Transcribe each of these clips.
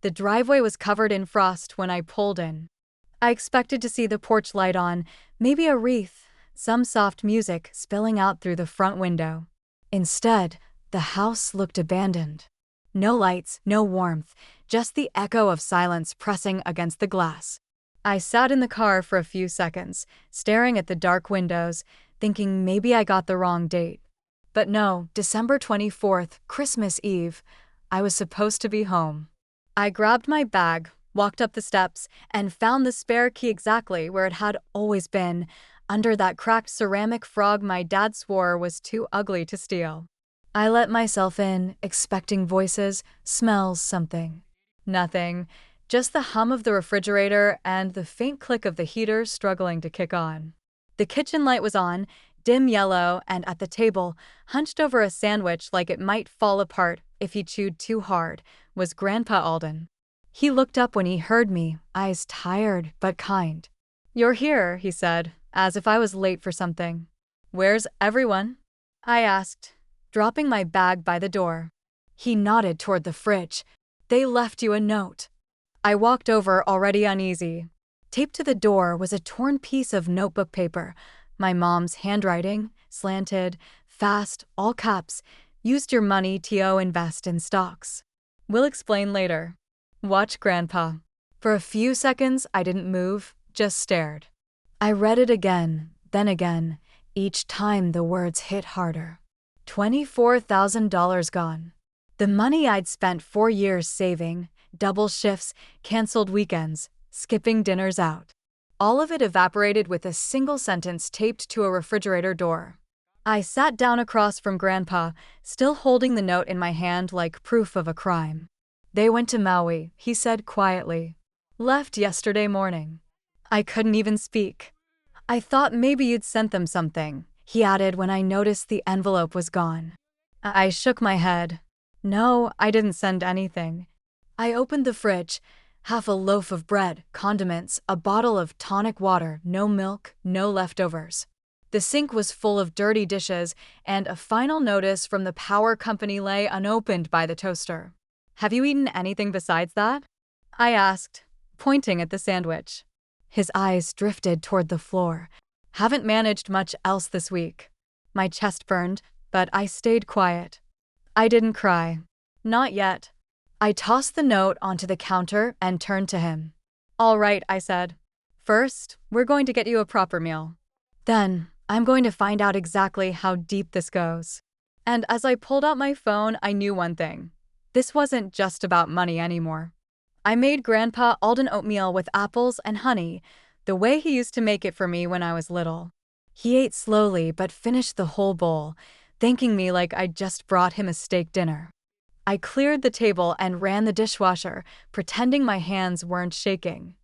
The driveway was covered in frost when I pulled in. I expected to see the porch light on, maybe a wreath, some soft music spilling out through the front window. Instead, the house looked abandoned. No lights, no warmth, just the echo of silence pressing against the glass. I sat in the car for a few seconds, staring at the dark windows, thinking maybe I got the wrong date. But no, December 24th, Christmas Eve, I was supposed to be home. I grabbed my bag, walked up the steps, and found the spare key exactly where it had always been, under that cracked ceramic frog my dad swore was too ugly to steal. I let myself in, expecting voices, smells, something. Nothing. Just the hum of the refrigerator and the faint click of the heater struggling to kick on. The kitchen light was on, dim yellow, and at the table, hunched over a sandwich like it might fall apart if he chewed too hard, was Grandpa Alden. He looked up when he heard me, eyes tired but kind. "You're here," he said, as if I was late for something. "Where's everyone?" I asked, dropping my bag by the door. He nodded toward the fridge. "They left you a note." I walked over, already uneasy. Taped to the door was a torn piece of notebook paper. My mom's handwriting, slanted, fast, all caps. "Used your money to invest in stocks. We'll explain later. Watch Grandpa." For a few seconds, I didn't move, just stared. I read it again, then again. Each time the words hit harder. $24,000 gone. The money I'd spent 4 years saving, double shifts, canceled weekends, skipping dinners out. All of it evaporated with a single sentence taped to a refrigerator door. I sat down across from Grandpa, still holding the note in my hand like proof of a crime. "They went to Maui," he said quietly. "Left yesterday morning." I couldn't even speak. "I thought maybe you'd sent them something," he added when I noticed the envelope was gone. I shook my head. "No, I didn't send anything." I opened the fridge. Half a loaf of bread, condiments, a bottle of tonic water, no milk, no leftovers. The sink was full of dirty dishes, and a final notice from the power company lay unopened by the toaster. "Have you eaten anything besides that?" I asked, pointing at the sandwich. His eyes drifted toward the floor. "Haven't managed much else this week." My chest burned, but I stayed quiet. I didn't cry. Not yet. I tossed the note onto the counter and turned to him. "All right," I said. "First, we're going to get you a proper meal. Then, I'm going to find out exactly how deep this goes." And as I pulled out my phone, I knew one thing. This wasn't just about money anymore. I made Grandpa Alden oatmeal with apples and honey, the way he used to make it for me when I was little. He ate slowly but finished the whole bowl, thanking me like I'd just brought him a steak dinner. I cleared the table and ran the dishwasher, pretending my hands weren't shaking.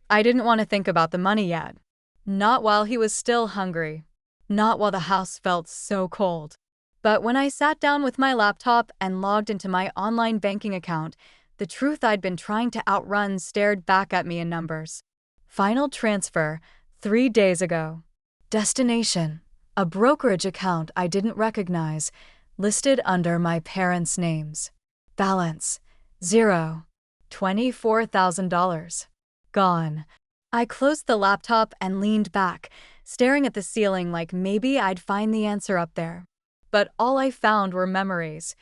I didn't want to think about the money yet. Not while he was still hungry. Not while the house felt so cold. But when I sat down with my laptop and logged into my online banking account, the truth I'd been trying to outrun stared back at me in numbers. Final transfer, 3 days ago. Destination, a brokerage account I didn't recognize, listed under my parents' names. Balance, 0. $24,000. Gone. I closed the laptop and leaned back, staring at the ceiling like maybe I'd find the answer up there. But all I found were memories.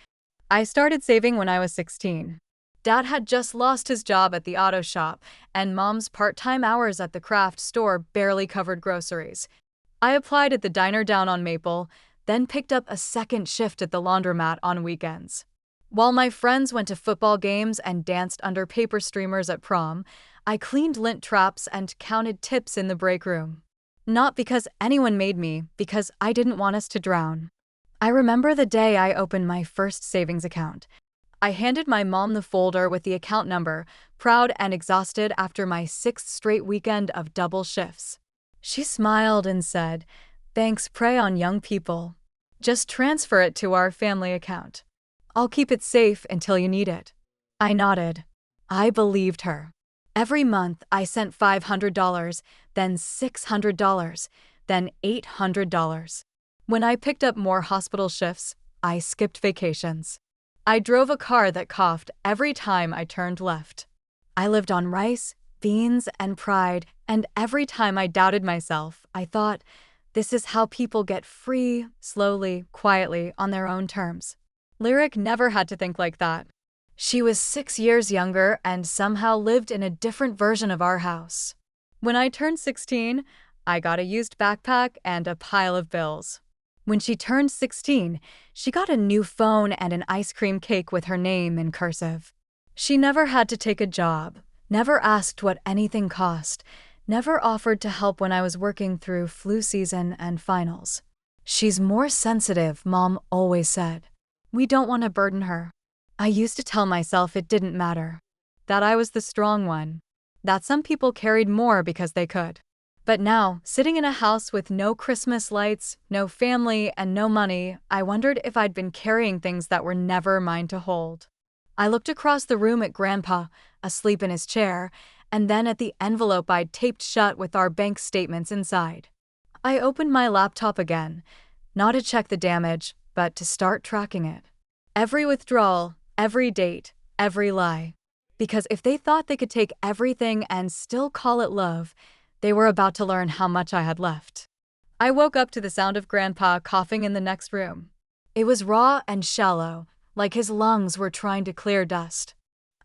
I started saving when I was 16. Dad had just lost his job at the auto shop, and Mom's part-time hours at the craft store barely covered groceries. I applied at the diner down on Maple, then picked up a second shift at the laundromat on weekends. While my friends went to football games and danced under paper streamers at prom, I cleaned lint traps and counted tips in the break room. Not because anyone made me, because I didn't want us to drown. I remember the day I opened my first savings account. I handed my mom the folder with the account number, proud and exhausted after my 6th straight weekend of double shifts. She smiled and said, "Thanks, prey on young people. Just transfer it to our family account. I'll keep it safe until you need it." I nodded. I believed her. Every month, I sent $500, then $600, then $800. When I picked up more hospital shifts, I skipped vacations. I drove a car that coughed every time I turned left. I lived on rice, beans, and pride, and every time I doubted myself, I thought, this is how people get free, slowly, quietly, on their own terms. Lyric never had to think like that. She was 6 years younger and somehow lived in a different version of our house. When I turned 16, I got a used backpack and a pile of bills. When she turned 16, she got a new phone and an ice cream cake with her name in cursive. She never had to take a job, never asked what anything cost, never offered to help when I was working through flu season and finals. She's more sensitive, Mom always said. We don't want to burden her. I used to tell myself it didn't matter, that I was the strong one, that some people carried more because they could. But now, sitting in a house with no Christmas lights, no family, and no money, I wondered if I'd been carrying things that were never mine to hold. I looked across the room at Grandpa, asleep in his chair, and then at the envelope I'd taped shut with our bank statements inside. I opened my laptop again, not to check the damage, but to start tracking it. Every withdrawal, every date, every lie. Because if they thought they could take everything and still call it love, they were about to learn how much I had left. I woke up to the sound of Grandpa coughing in the next room. It was raw and shallow, like his lungs were trying to clear dust.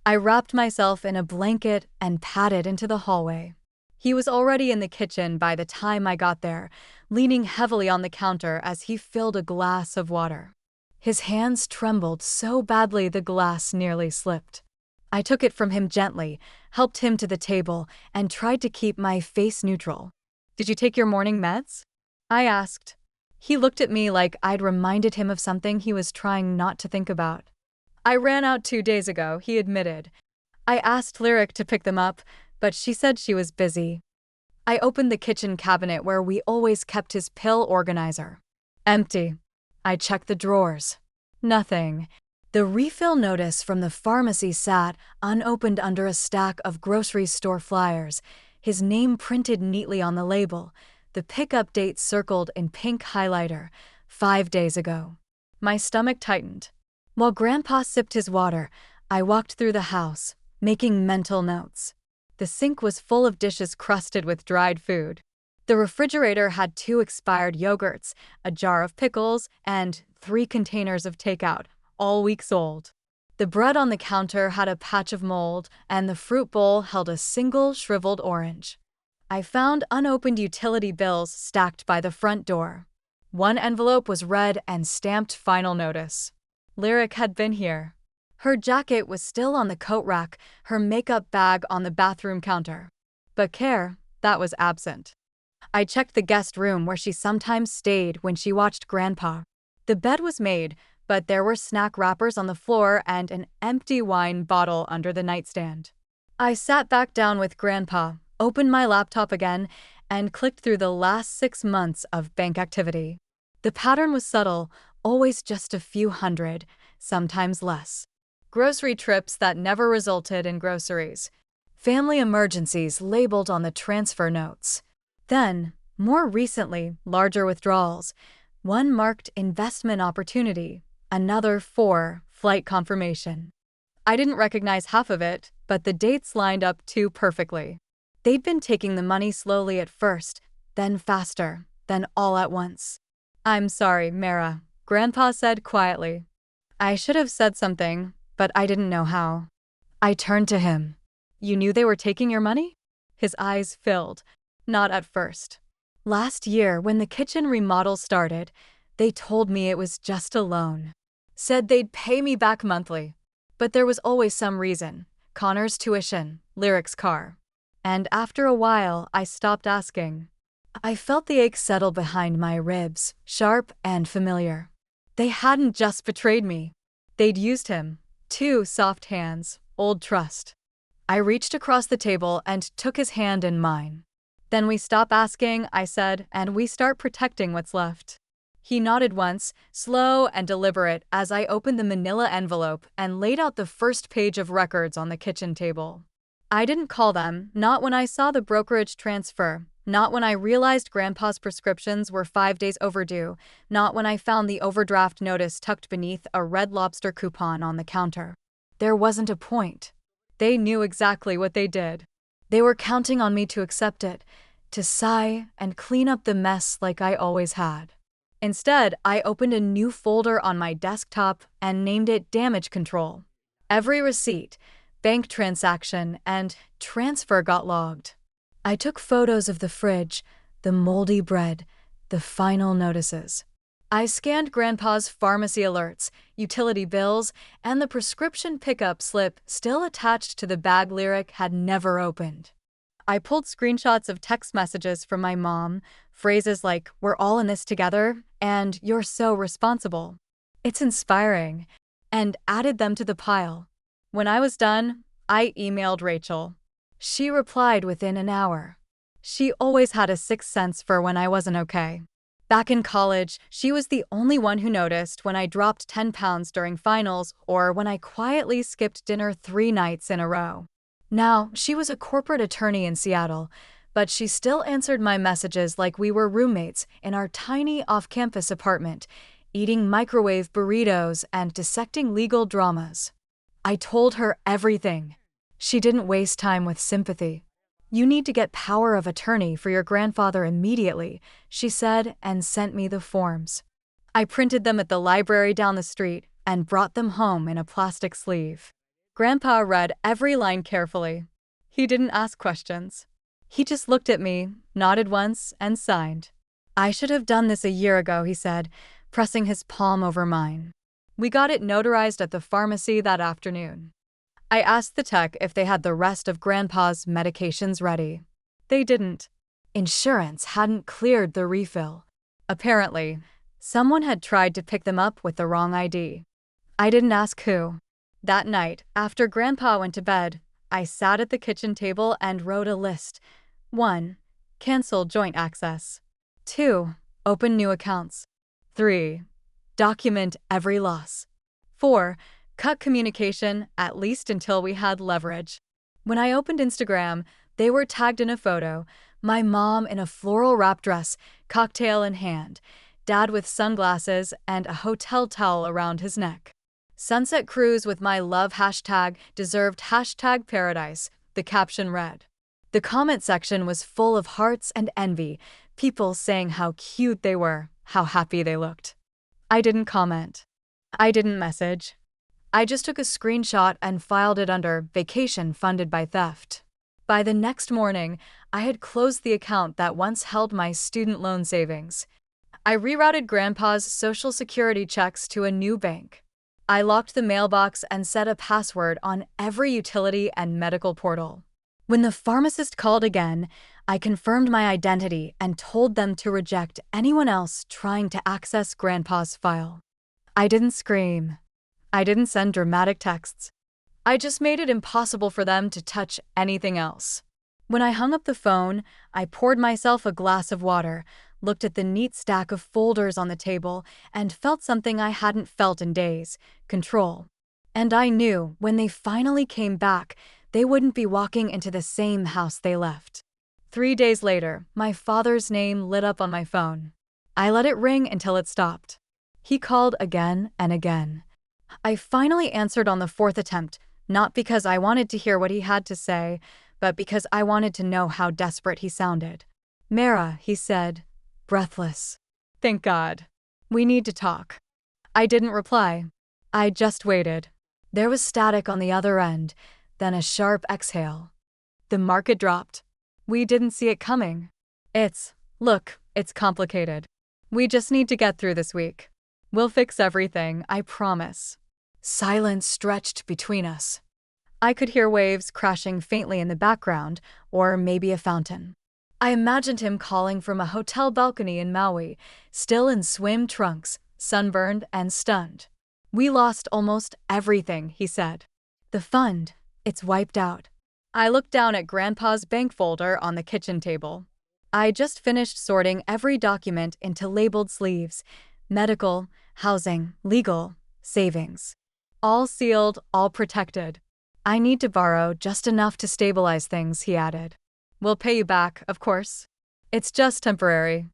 I wrapped myself in a blanket and padded into the hallway. He was already in the kitchen by the time I got there, leaning heavily on the counter as he filled a glass of water. His hands trembled so badly the glass nearly slipped. I took it from him gently, helped him to the table, and tried to keep my face neutral. "Did you take your morning meds?" I asked. He looked at me like I'd reminded him of something he was trying not to think about. "I ran out 2 days ago," he admitted. I asked Lyric to pick them up, but she said she was busy. I opened the kitchen cabinet where we always kept his pill organizer. Empty. I checked the drawers. Nothing. The refill notice from the pharmacy sat unopened under a stack of grocery store flyers, his name printed neatly on the label, the pickup date circled in pink highlighter, 5 days ago. My stomach tightened. While Grandpa sipped his water, I walked through the house, making mental notes. The sink was full of dishes crusted with dried food. The refrigerator had 2 expired yogurts, a jar of pickles, and 3 containers of takeout, all weeks old. The bread on the counter had a patch of mold, and the fruit bowl held a single shriveled orange. I found unopened utility bills stacked by the front door. One envelope was red and stamped final notice. Lyric had been here. Her jacket was still on the coat rack, her makeup bag on the bathroom counter. But care, that was absent. I checked the guest room where she sometimes stayed when she watched Grandpa. The bed was made, but there were snack wrappers on the floor and an empty wine bottle under the nightstand. I sat back down with Grandpa, opened my laptop again, and clicked through the last 6 months of bank activity. The pattern was subtle, always just a few hundred, sometimes less. Grocery trips that never resulted in groceries. Family emergencies labeled on the transfer notes. Then, more recently, larger withdrawals. One marked investment opportunity, another for flight confirmation. I didn't recognize half of it, but the dates lined up too perfectly. They'd been taking the money slowly at first, then faster, then all at once. "I'm sorry, Mara," Grandpa said quietly. I should have said something, but I didn't know how. I turned to him. "You knew they were taking your money?" His eyes filled. "Not at first. Last year, when the kitchen remodel started, they told me it was just a loan. Said they'd pay me back monthly. But there was always some reason. Connor's tuition, Lyric's car. And after a while, I stopped asking. I felt the ache settle behind my ribs, sharp and familiar. They hadn't just betrayed me. They'd used him. 2 soft hands, old trust. I reached across the table and took his hand in mine. "Then we stop asking," I said, "and we start protecting what's left." He nodded once, slow and deliberate, as I opened the manila envelope and laid out the first page of records on the kitchen table. I didn't call them, not when I saw the brokerage transfer, Not when I realized Grandpa's prescriptions were 5 days overdue, not when I found the overdraft notice tucked beneath a Red Lobster coupon on the counter. There wasn't a point. They knew exactly what they did. They were counting on me to accept it, to sigh and clean up the mess like I always had. Instead, I opened a new folder on my desktop and named it Damage Control. Every receipt, bank transaction, and transfer got logged. I took photos of the fridge, the moldy bread, the final notices. I scanned Grandpa's pharmacy alerts, utility bills, and the prescription pickup slip still attached to the bag Lyric had never opened. I pulled screenshots of text messages from my mom, phrases like, "We're all in this together," and "You're so responsible. It's inspiring," and added them to the pile. When I was done, I emailed Rachel. She replied within an hour. She always had a sixth sense for when I wasn't okay. Back in college, she was the only one who noticed when I dropped 10 pounds during finals or when I quietly skipped dinner 3 nights in a row. Now, she was a corporate attorney in Seattle, but she still answered my messages like we were roommates in our tiny off-campus apartment, eating microwave burritos and dissecting legal dramas. I told her everything. She didn't waste time with sympathy. "You need to get power of attorney for your grandfather immediately," she said, and sent me the forms. I printed them at the library down the street and brought them home in a plastic sleeve. Grandpa read every line carefully. He didn't ask questions. He just looked at me, nodded once, and signed. "I should have done this a year ago," he said, pressing his palm over mine. We got it notarized at the pharmacy that afternoon. I asked the tech if they had the rest of Grandpa's medications ready. They didn't. Insurance hadn't cleared the refill. Apparently, someone had tried to pick them up with the wrong ID. I didn't ask who. That night, after Grandpa went to bed, I sat at the kitchen table and wrote a list. 1. Cancel joint access. 2. Open new accounts. 3. Document every loss. 4. Cut communication, at least until we had leverage. When I opened Instagram, they were tagged in a photo, my mom in a floral wrap dress, cocktail in hand, Dad with sunglasses and a hotel towel around his neck. Sunset cruise with my love hashtag deserved hashtag paradise, the caption read. The comment section was full of hearts and envy, people saying how cute they were, how happy they looked. I didn't comment. I didn't message. I just took a screenshot and filed it under vacation funded by theft. By the next morning, I had closed the account that once held my student loan savings. I rerouted Grandpa's Social Security checks to a new bank. I locked the mailbox and set a password on every utility and medical portal. When the pharmacist called again, I confirmed my identity and told them to reject anyone else trying to access Grandpa's file. I didn't scream. I didn't send dramatic texts. I just made it impossible for them to touch anything else. When I hung up the phone, I poured myself a glass of water, looked at the neat stack of folders on the table, and felt something I hadn't felt in days: control. And I knew when they finally came back, they wouldn't be walking into the same house they left. 3 days later, my father's name lit up on my phone. I let it ring until it stopped. He called again and again. I finally answered on the 4th attempt, not because I wanted to hear what he had to say, but because I wanted to know how desperate he sounded. "Mara," he said, breathless. "Thank God. We need to talk." I didn't reply. I just waited. There was static on the other end, then a sharp exhale. The market dropped. We didn't see it coming. Look, it's complicated. We just need to get through this week. We'll fix everything, I promise. Silence stretched between us. I could hear waves crashing faintly in the background, or maybe a fountain. I imagined him calling from a hotel balcony in Maui, still in swim trunks, sunburned and stunned. "We lost almost everything," he said. "The fund, it's wiped out." I looked down at Grandpa's bank folder on the kitchen table. I just finished sorting every document into labeled sleeves: medical, housing, legal, savings. All sealed, all protected. "I need to borrow just enough to stabilize things," he added. "We'll pay you back, of course." It's just temporary.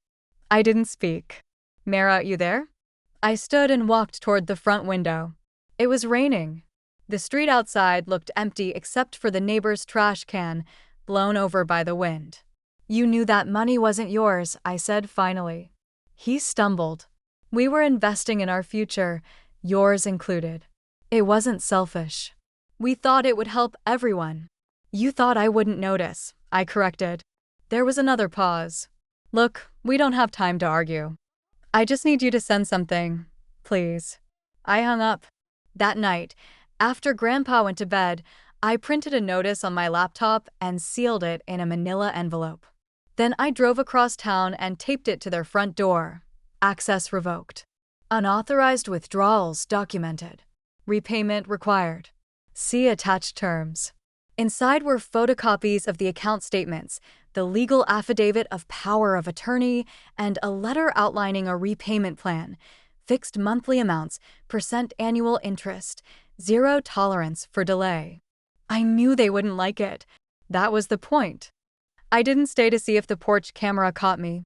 I didn't speak. Mara, you there? I stood and walked toward the front window. It was raining. The street outside looked empty except for the neighbor's trash can, blown over by the wind. You knew that money wasn't yours, I said finally. He stumbled. We were investing in our future, yours included. It wasn't selfish. We thought it would help everyone. You thought I wouldn't notice, I corrected. There was another pause. Look, we don't have time to argue. I just need you to send something, please. I hung up. That night, after Grandpa went to bed, I printed a notice on my laptop and sealed it in a manila envelope. Then I drove across town and taped it to their front door. Access revoked. Unauthorized withdrawals documented. Repayment required. See attached terms. Inside were photocopies of the account statements, the legal affidavit of power of attorney, and a letter outlining a repayment plan, fixed monthly amounts, % annual interest, 0 tolerance for delay. I knew they wouldn't like it. That was the point. I didn't stay to see if the porch camera caught me.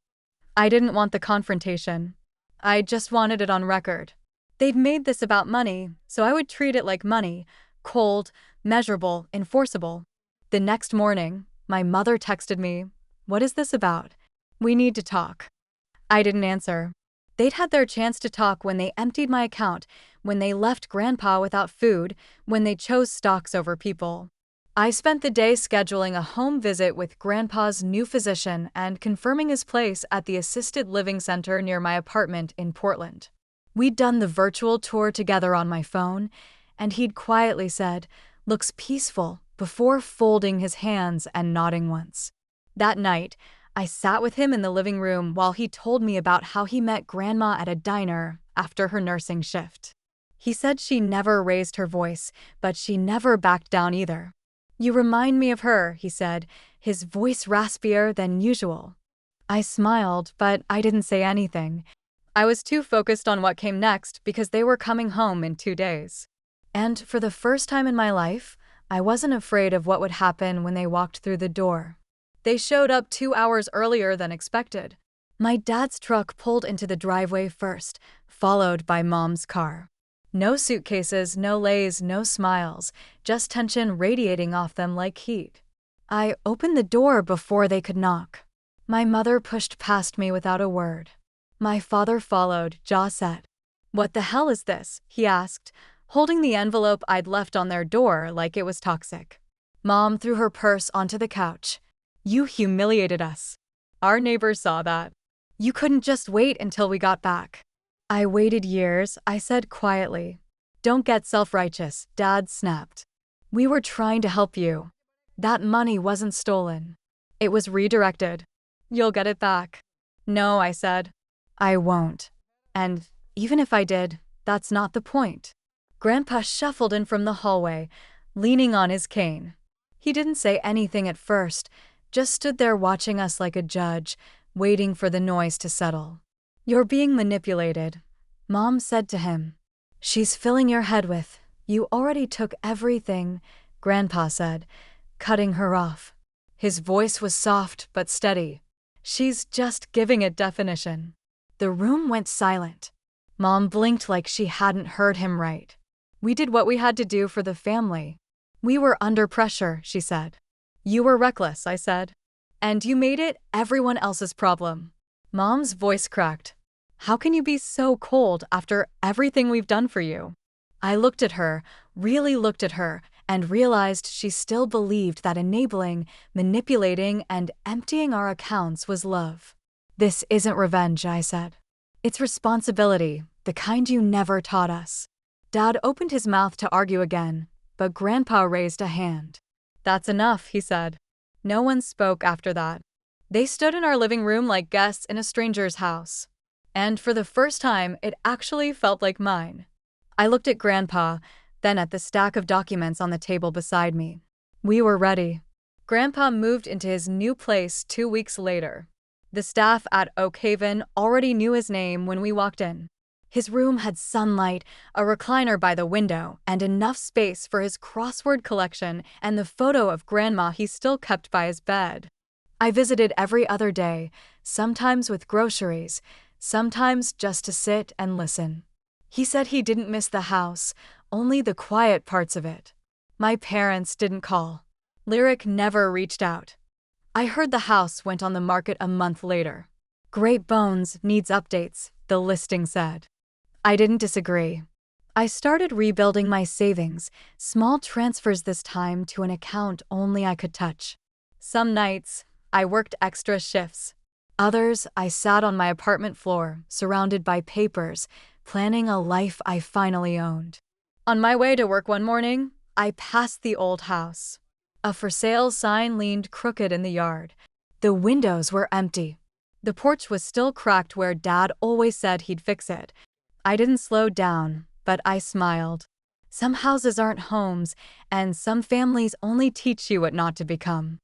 I didn't want the confrontation. I just wanted it on record. They'd made this about money, so I would treat it like money, cold, measurable, enforceable. The next morning, my mother texted me, "What is this about? We need to talk." I didn't answer. They'd had their chance to talk when they emptied my account, when they left Grandpa without food, when they chose stocks over people. I spent the day scheduling a home visit with Grandpa's new physician and confirming his place at the assisted living center near my apartment in Portland. We'd done the virtual tour together on my phone, and he'd quietly said, "Looks peaceful," before folding his hands and nodding once. That night, I sat with him in the living room while he told me about how he met Grandma at a diner after her nursing shift. He said she never raised her voice, but she never backed down either. "You remind me of her," he said, his voice raspier than usual. I smiled, but I didn't say anything. I was too focused on what came next because they were coming home in 2 days. And for the first time in my life, I wasn't afraid of what would happen when they walked through the door. They showed up 2 hours earlier than expected. My dad's truck pulled into the driveway first, followed by Mom's car. No suitcases, no lays, no smiles, just tension radiating off them like heat. I opened the door before they could knock. My mother pushed past me without a word. My father followed, jaw set. "What the hell is this?" he asked, holding the envelope I'd left on their door like it was toxic. Mom threw her purse onto the couch. "You humiliated us. Our neighbors saw that. You couldn't just wait until we got back." "I waited years," I said quietly. "Don't get self-righteous," Dad snapped. "We were trying to help you. That money wasn't stolen. It was redirected. You'll get it back." "No," I said. "I won't. And even if I did, that's not the point." Grandpa shuffled in from the hallway, leaning on his cane. He didn't say anything at first, just stood there watching us like a judge, waiting for the noise to settle. "You're being manipulated," Mom said to him. "She's filling your head with, 'You already took everything,'" Grandpa said, cutting her off. His voice was soft but steady. "She's just giving it definition." The room went silent. Mom blinked like she hadn't heard him right. "We did what we had to do for the family. We were under pressure," she said. "You were reckless," I said. "And you made it everyone else's problem." Mom's voice cracked. "How can you be so cold after everything we've done for you?" I looked at her, really looked at her, and realized she still believed that enabling, manipulating, and emptying our accounts was love. "This isn't revenge," I said. "It's responsibility, the kind you never taught us." Dad opened his mouth to argue again, but Grandpa raised a hand. "That's enough," he said. No one spoke after that. They stood in our living room like guests in a stranger's house. And for the first time, it actually felt like mine. I looked at Grandpa, then at the stack of documents on the table beside me. We were ready. Grandpa moved into his new place 2 weeks later. The staff at Oak Haven already knew his name when we walked in. His room had sunlight, a recliner by the window, and enough space for his crossword collection and the photo of Grandma he still kept by his bed. I visited every other day, sometimes with groceries, sometimes just to sit and listen. He said he didn't miss the house, only the quiet parts of it. My parents didn't call. Lyric never reached out. I heard the house went on the market a month later. Great bones, needs updates, the listing said. I didn't disagree. I started rebuilding my savings, small transfers this time to an account only I could touch. Some nights, I worked extra shifts. Others, I sat on my apartment floor, surrounded by papers, planning a life I finally owned. On my way to work one morning, I passed the old house. A for sale sign leaned crooked in the yard. The windows were empty. The porch was still cracked where Dad always said he'd fix it. I didn't slow down, but I smiled. Some houses aren't homes, and some families only teach you what not to become.